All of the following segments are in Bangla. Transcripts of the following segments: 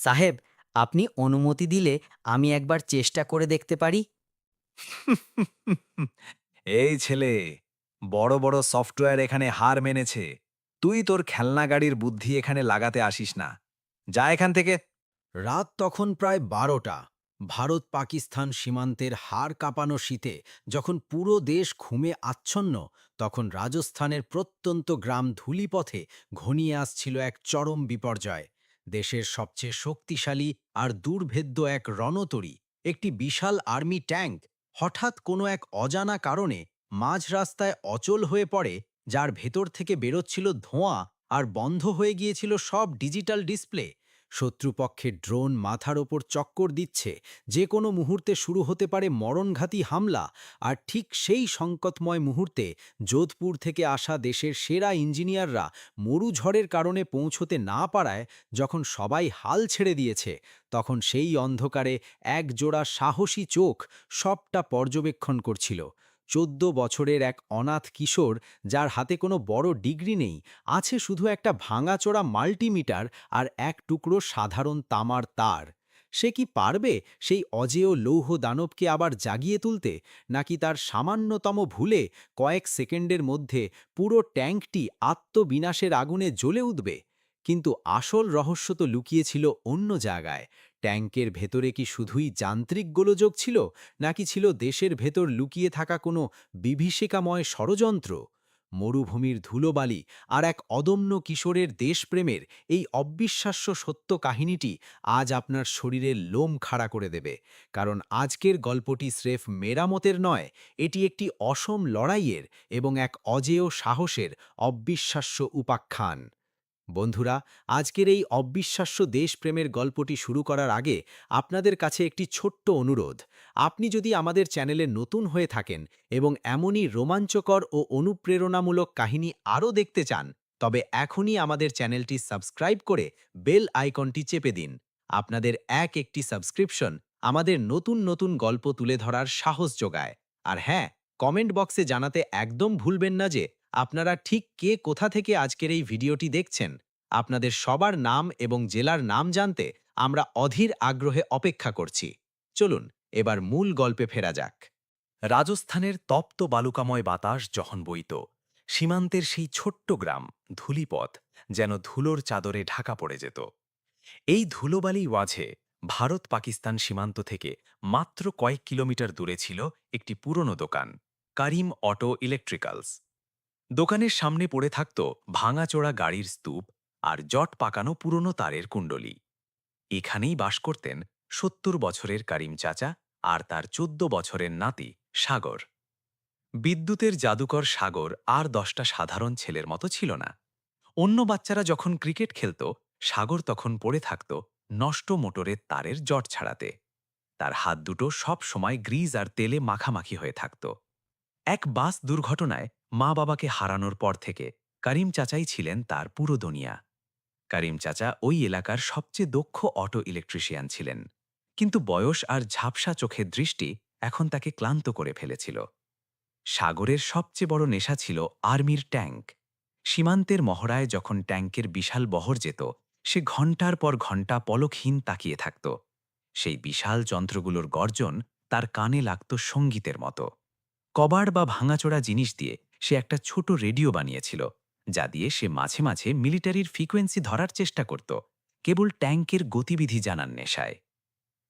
সাহেব, আপনি অনুমতি দিলে আমি একবার চেষ্টা করে দেখতে পারি? এই ছেলে, বড় বড় সফটওয়্যার এখানে হার মেনেছে। তুই তোর খেলনা গাড়ির বুদ্ধি এখানে লাগাতে আসিস না। যা এখান থেকে। রাত তখন প্রায় ১২টা। ভারত পাকিস্তান সীমান্তের হাড় কাঁপানো শীতে যখন পুরো দেশ ঘুমে আচ্ছন্ন, তখন রাজস্থানের প্রত্যন্ত গ্রাম ধূলিপথে ঘনিয়ে আসছিল এক চরম বিপর্যয়। দেশের সবচেয়ে শক্তিশালী আর দুর্ভেদ্য এক রণতরী, একটি বিশাল আর্মি ট্যাঙ্ক, হঠাৎ কোনো এক অজানা কারণে মাঝ রাস্তায় অচল হয়ে পড়ে, যার ভেতর থেকে বেরোচ্ছিল ধোঁয়া আর বন্ধ হয়ে গিয়েছিল সব ডিজিটাল ডিসপ্লে। শত্রুপক্ষের ড্রোন মাথার ওপর চক্কর দিচ্ছে, যে কোনো মুহূর্তে শুরু হতে পারে মরণঘাতী হামলা। আর ঠিক সেই সংকটময় মুহূর্তে যোধপুর থেকে আসা দেশের সেরা ইঞ্জিনিয়াররা মরুঝড়ের কারণে পৌঁছতে না পারায় যখন সবাই হাল ছেড়ে দিয়েছে, তখন সেই অন্ধকারে এক জোড়া সাহসী চোখ সবটা পর্যবেক্ষণ করছিল। ১৪ বছরের এক অনাথ কিশোর, যার হাতে কোনো বড় ডিগ্রি নেই, আছে শুধু একটা ভাঙাচোরা মাল্টিমিটার আর এক টুকরো সাধারণ তামার তার। সে কি পারবে সেই অজেয় লৌহ দানবকে আবার জাগিয়ে তুলতে, নাকি তার সামান্যতম ভুলে কয়েক সেকেন্ডের মধ্যে পুরো ট্যাঙ্কটি আত্মবিনাশের আগুনে জ্বলে উঠবে? কিন্তু আসল রহস্য তো লুকিয়েছিল অন্য জায়গায়। ট্যাঙ্কের ভেতরে কি শুধুই যান্ত্রিক গোলযোগ ছিল, নাকি ছিল দেশের ভেতর লুকিয়ে থাকা কোনো বিভীষিকাময় ষড়যন্ত্র? মরুভূমির ধুলোবালি আর এক অদম্য কিশোরের দেশপ্রেমের এই অবিশ্বাস্য সত্য কাহিনীটি আজ আপনার শরীরের লোম খাড়া করে দেবে। কারণ আজকের গল্পটি স্রেফ মেরামতের নয়, এটি একটি অসম লড়াইয়ের এবং এক অজেয় সাহসের অবিশ্বাস্য উপাখ্যান। বন্ধুরা, আজকের এই অবিশ্বাস্য দেশপ্রেমের গল্পটি শুরু করার আগে আপনাদের কাছে একটি ছোট্ট অনুরোধ। আপনি যদি আমাদের চ্যানেলে নতুন হয়ে থাকেন এবং এমনই রোমাঞ্চকর ও অনুপ্রেরণামূলক কাহিনী আরও দেখতে চান, তবে এখনই আমাদের চ্যানেলটি সাবস্ক্রাইব করে বেল আইকনটি চেপে দিন। আপনাদের একটি সাবস্ক্রিপশন আমাদের নতুন নতুন গল্প তুলে ধরার সাহস যোগায়। আর হ্যাঁ, কমেন্ট বক্সে জানাতে একদম ভুলবেন না যে আপনারা ঠিক কে কোথা থেকে আজকের এই ভিডিওটি দেখছেন। আপনাদের সবার নাম এবং জেলার নাম জানতে আমরা অধীর আগ্রহে অপেক্ষা করছি। চলুন এবার মূল গল্পে ফেরা যাক। রাজস্থানের তপ্ত বালুকাময় বাতাস যখন বইত, সীমান্তের সেই ছোট্ট গ্রাম ধূলিপথ যেন ধুলোর চাদরে ঢাকা পড়ে যেত। এই ধুলোবালি ওয়াঝে ভারত পাকিস্তান সীমান্ত থেকে মাত্র কয়েক কিলোমিটার দূরে ছিল একটি পুরনো দোকান, কারিম অটো ইলেকট্রিক্যালস। দোকানের সামনে পড়ে থাকত ভাঙাচোরা গাড়ির স্তূপ আর জট পাকানো পুরনো তারের কুণ্ডলী। এখানেই বাস করতেন ৭০ বছরের কারিম চাচা আর তার ১৪ বছরের নাতি সাগর। বিদ্যুতের জাদুকর সাগর আর ১০টা সাধারণ ছেলের মতো ছিল না। অন্য বাচ্চারা যখন ক্রিকেট খেলত, সাগর তখন পড়ে থাকত নষ্ট মোটরের তারের জট ছাড়াতে। তার হাত দুটো সব সময় গ্রিজ আর তেলে মাখামাখি হয়ে থাকত। এক বাস দুর্ঘটনায় মা বাবাকে হারানোর পর থেকে করিম চাচাই ছিলেন তার পুরো দুনিয়া। করিম চাচা ওই এলাকার সবচেয়ে দক্ষ অটো ইলেকট্রিশিয়ান ছিলেন, কিন্তু বয়স আর ঝাপসা চোখের দৃষ্টি এখন তাকে ক্লান্ত করে ফেলেছিল। সাগরের সবচেয়ে বড় নেশা ছিল আর্মির ট্যাঙ্ক। সীমান্তের মহড়ায় যখন ট্যাঙ্কের বিশাল বহর যেত, সে ঘণ্টার পর ঘণ্টা পলকহীন তাকিয়ে থাকত। সেই বিশাল যন্ত্রগুলোর গর্জন তার কানে লাগত সঙ্গীতের মতো। কবাড় বা ভাঙাচোরা জিনিস দিয়ে সে একটা ছোট রেডিও বানিয়েছিল, যা দিয়ে সে মাঝে মাঝে মিলিটারির ফ্রিকোয়েন্সি ধরার চেষ্টা করত, কেবল ট্যাঙ্কের গতিবিধি জানার নেশায়।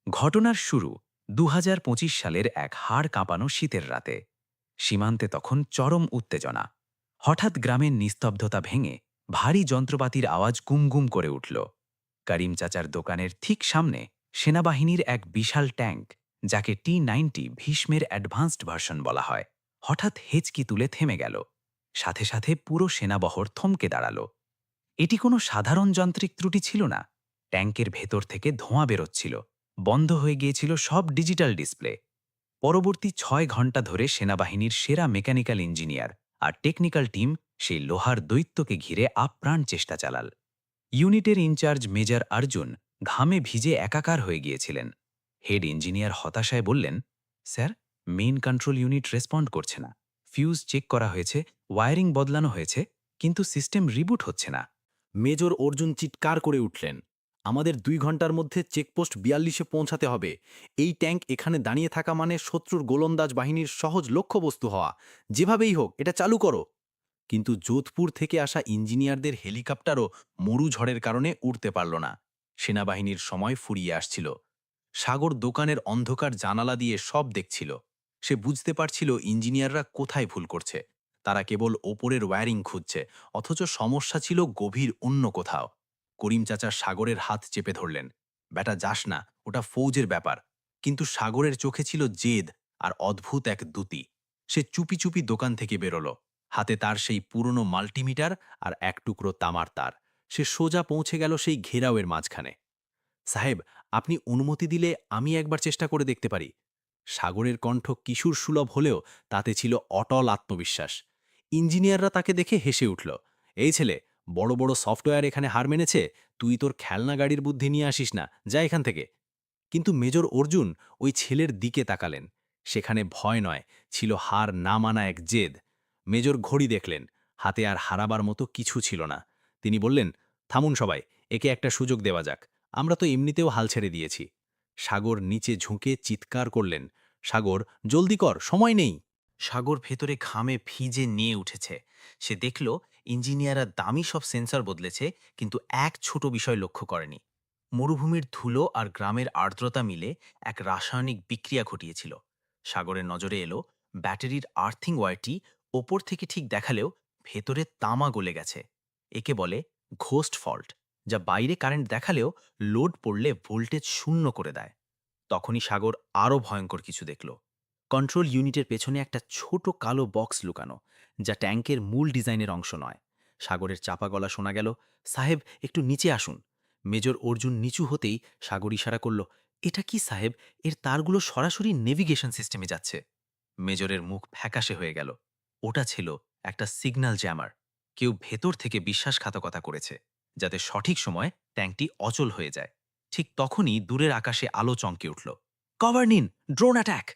ঘটনার শুরু ২০২৫ সালের এক হাড় কাঁপানো শীতের রাতে। সীমান্তে তখন চরম উত্তেজনা। হঠাৎ গ্রামের নিস্তব্ধতা ভেঙে ভারী যন্ত্রপাতির আওয়াজ গুমগুম করে উঠল। করিম চাচার দোকানের ঠিক সামনে সেনাবাহিনীর এক বিশাল ট্যাঙ্ক, যাকে T-90 ভীষ্মের অ্যাডভান্সড ভার্সন বলা হয়, হঠাৎ হেঁচকি তুলে থেমে গেল। সাথে সাথে পুরো সেনাবহর থমকে দাঁড়াল। এটি কোনো সাধারণ যান্ত্রিক ত্রুটি ছিল না। ট্যাঙ্কের ভেতর থেকে ধোঁয়া বেরোচ্ছিল, বন্ধ হয়ে গিয়েছিল সব ডিজিটাল ডিসপ্লে। পরবর্তী ৬ ঘণ্টা ধরে সেনাবাহিনীর সেরা মেকানিক্যাল ইঞ্জিনিয়ার আর টেকনিক্যাল টিম সেই লোহার দৈত্যকে ঘিরে আপ্রাণ চেষ্টা চালাল। ইউনিটের ইনচার্জ মেজর অর্জুন ঘামে ভিজে একাকার হয়ে গিয়েছিলেন। হেড ইঞ্জিনিয়ার হতাশায় বললেন, sir, main control unit respond করছে না। ফিউজ চেক করা হয়েছে, ওয়্যারিং বদলানো হয়েছে, কিন্তু সিস্টেম রিবুট হচ্ছে না। মেজর অর্জুন চিৎকার করে উঠলেন, আমাদের 2 ঘন্টার মধ্যে চেকপোস্ট 42-এ পৌঁছাতে হবে। এই ট্যাঙ্ক এখানে দাঁড়িয়ে থাকা মানে শত্রুর গোলন্দাজ বাহিনীর সহজ লক্ষ্যবস্তু হওয়া। যেভাবেই হোক এটা চালু করো। কিন্তু যোধপুর থেকে আসা ইঞ্জিনিয়ারদের হেলিকপ্টারও মরু ঝড়ের কারণে উড়তে পারল না। সেনাবাহিনীর সময় ফুরিয়ে আসছিল। সাগর দোকানের অন্ধকার জানালা দিয়ে সব দেখছিল। সে বুঝতে পারছিল ইঞ্জিনিয়াররা কোথায় ভুল করছে। তারা কেবল ওপরের ওয়্যারিং খুঁজছে, অথচ সমস্যা ছিল গভীর অন্য কোথাও। করিম চাচা সাগরের হাত চেপে ধরলেন। বেটা, যাস না, ওটা ফৌজের ব্যাপার। কিন্তু সাগরের চোখে ছিল জেদ আর অদ্ভুত এক দ্যুতি। সে চুপি চুপি দোকান থেকে বেরোলো। হাতে তার সেই পুরনো মাল্টিমিটার আর এক টুকরো তামার তার। সে সোজা পৌঁছে গেল সেই ঘেরাওয়ের মাঝখানে। সাহেব, আপনি অনুমতি দিলে আমি একবার চেষ্টা করে দেখতে পারি। সাগরের কণ্ঠ কিশোর সুলভ হলেও তাতে ছিল অটল আত্মবিশ্বাস। ইঞ্জিনিয়াররা তাকে দেখে হেসে উঠল। এই ছেলে, বড় বড় সফটওয়্যার এখানে হার মেনেছে, তুই তোর খেলনা গাড়ির বুদ্ধি নিয়ে আসিস না, যা এখান থেকে। কিন্তু মেজর অর্জুন ওই ছেলের দিকে তাকালেন। সেখানে ভয় নয়, ছিল হার না মানা এক জেদ। মেজর ঘড়ি দেখলেন, হাতে আর হারাবার মতো কিছু ছিল না। তিনি বললেন, থামুন সবাই, একে একটা সুযোগ দেওয়া যাক। আমরা তো এমনিতেও হাল ছেড়ে দিয়েছি। সাগর নিচে ঝুঁকে চিৎকার করলেন, সাগর, জলদি কর, সময় নেই। সাগর ভেতরে ঘামে ভিজে নিয়ে উঠেছে। সে দেখল ইঞ্জিনিয়াররা দামি সব সেন্সর বদলেছে, কিন্তু এক ছোট বিষয় লক্ষ্য করেনি। মরুভূমির ধুলো আর গ্রামের আর্দ্রতা মিলে এক রাসায়নিক বিক্রিয়া ঘটিয়েছিল। সাগরের নজরে এলো ব্যাটারির আর্থিং ওয়্যারটি ওপর থেকে ঠিক দেখালেও ভেতরে তামা গলে গেছে। একে বলে ঘোস্ট ফল্ট, যা বাইরে কারেন্ট দেখালেও লোড পড়লে ভোল্টেজ শূন্য করে দেয়। তখনই সাগর আরও ভয়ঙ্কর কিছু দেখল। কন্ট্রোল ইউনিটের পেছনে একটা ছোট কালো বক্স লুকানো, যা ট্যাঙ্কের মূল ডিজাইনের অংশ নয়। সাগরের চাপা গলা শোনা গেল, সাহেব, একটু নিচে আসুন। মেজর অর্জুন নিচু হতেই সাগর ইশারা করল, এটা কি সাহেব? এর তারগুলো সরাসরি নেভিগেশন সিস্টেমে যাচ্ছে। মেজরের মুখ ফ্যাকাশে হয়ে গেল। ওটা ছিল একটা সিগন্যাল জ্যামার। কেউ ভেতর থেকে বিশ্বাসঘাতকতা করেছে, যাতে সঠিক সময় ট্যাঙ্কটি অচল হয়ে যায়। ঠিক তখনই দূরের আকাশে আলো চমকে উঠল। কভার নিন, ড্রোন অ্যাট্যাক!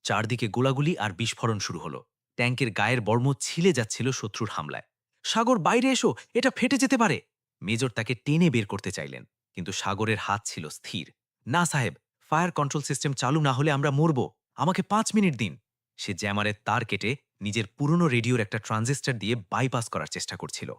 চারদিকে গোলাগুলি আর বিস্ফোরণ শুরু হলো। ট্যাঙ্কের গায়ের বর্ম ছিলে যাচ্ছিল শত্রুর হামলায়। সাগর, বাইরে এসো, এটা ফেটে যেতে পারে! মেজর তাকে টেনে বের করতে চাইলেন, কিন্তু সাগরের হাত ছিল স্থির। না সাহেব, ফায়ার কন্ট্রোল সিস্টেম চালু না হলে আমরা মরব। আমাকে 5 মিনিট দিন। সে জ্যামারের তার কেটে নিজের পুরনো রেডিওর একটা ট্রানজিস্টর দিয়ে বাইপাস করার চেষ্টা করছিল।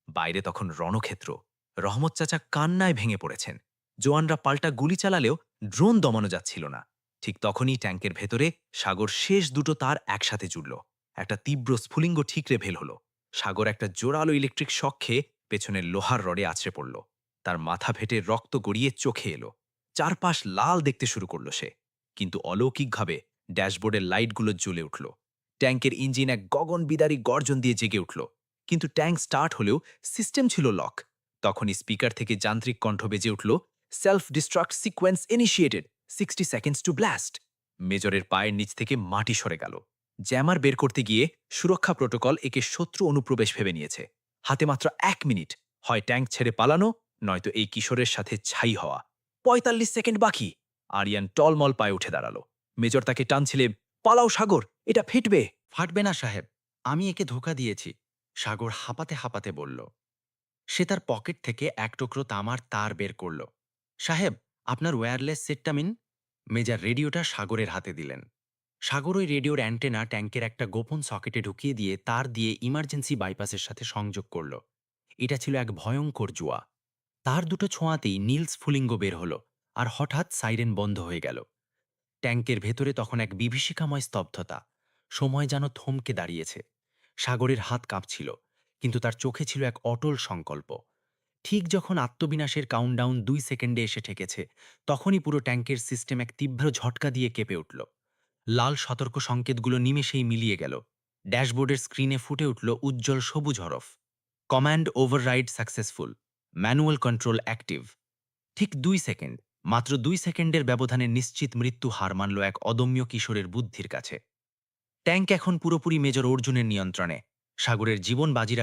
বাইরে তখন রণক্ষেত্র। রহমত চাচা কান্নায় ভেঙে পড়েছেন। জোয়ানরা পাল্টা গুলি চালালেও ড্রোন দমানো যাচ্ছিল না। ঠিক তখনই ট্যাঙ্কের ভেতরে সাগর শেষ দুটো তার একসাথে জুড়ল। একটা তীব্র স্ফুলিঙ্গ ঠিকরে ভেল হলো। সাগর একটা জোরালো ইলেকট্রিক শক খেয়ে পেছনের লোহার রডে আছড়ে পড়ল। তার মাথা ফেটে রক্ত গড়িয়ে চোখে এলো। চারপাশ লাল দেখতে শুরু করল সে। কিন্তু অলৌকিকভাবে ড্যাশবোর্ডের লাইটগুলো জ্বলে উঠল। ট্যাঙ্কের ইঞ্জিন এক গগনবিদারী গর্জন দিয়ে জেগে উঠল। কিন্তু ট্যাঙ্ক স্টার্ট হলেও সিস্টেম ছিল লক। তখনই স্পিকার থেকে যান্ত্রিক কণ্ঠ বেজে উঠল, self destruct sequence initiated, 60 seconds to blast. মেজরের পায়ের নিচ থেকে মাটি সরে গেল। জ্যামার বের করতে গিয়ে সুরক্ষা প্রোটোকল একে শত্রু অনুপ্রবেশ ভেবে নিয়েছে। হাতে মাত্র 1 মিনিট, হয় ট্যাঙ্ক ছেড়ে পালানো, নয়তো এই কিশোরের সাথে ছাই হওয়া। 45 সেকেন্ড বাকি। আরিয়ান টলমল পায়ে উঠে দাঁড়ালো। মেজর তাকে টানছিলে, পালাও সাগর, এটা ফেটবে। ফাটবে না সাহেব, আমি একে ধোঁকা দিয়েছি, সাগর হাঁপাতে হাঁপাতে বলল। সে তার পকেট থেকে এক টুকরো তামার তার বের করল। সাহেব, আপনার ওয়্যারলেস সেটটা মিন। মেজর রেডিওটা সাগরের হাতে দিলেন। সাগর ওই রেডিওর অ্যান্টেনা ট্যাঙ্কের একটা গোপন সকেটে ঢুকিয়ে দিয়ে তার দিয়ে ইমার্জেন্সি বাইপাসের সাথে সংযোগ করল। এটা ছিল এক ভয়ঙ্কর জুয়া। তার দুটো ছোঁয়াতেই নীল স্ফুলিঙ্গ বের হলো, আর হঠাৎ সাইরেন বন্ধ হয়ে গেল। ট্যাঙ্কের ভেতরে তখন এক বিভীষিকাময় স্তব্ধতা। সময় যেন থমকে দাঁড়িয়েছে। সাগরের হাত কাঁপছিল, কিন্তু তার চোখে ছিল এক অটল সংকল্প। ঠিক যখন আত্মবিনাশের কাউন্টডাউন 2 সেকেন্ডে এসে ঠেকেছে, তখনই পুরো ট্যাঙ্কের সিস্টেম এক তীব্র ঝটকা দিয়ে কেঁপে উঠল। লাল সতর্ক সংকেতগুলো নিমেষেই মিলিয়ে গেল। ড্যাশবোর্ডের স্ক্রিনে ফুটে উঠল উজ্জ্বল সবুজ হরফ, command override successful, manual control active. ঠিক 2 সেকেন্ড, মাত্র 2 সেকেন্ডের ব্যবধানে নিশ্চিত মৃত্যু হার মানল এক অদম্য কিশোরের বুদ্ধির কাছে। ট্যাঙ্ক এখন পুরোপুরি মেজর অর্জুনের নিয়ন্ত্রণে। সাগরের জীবন বাজি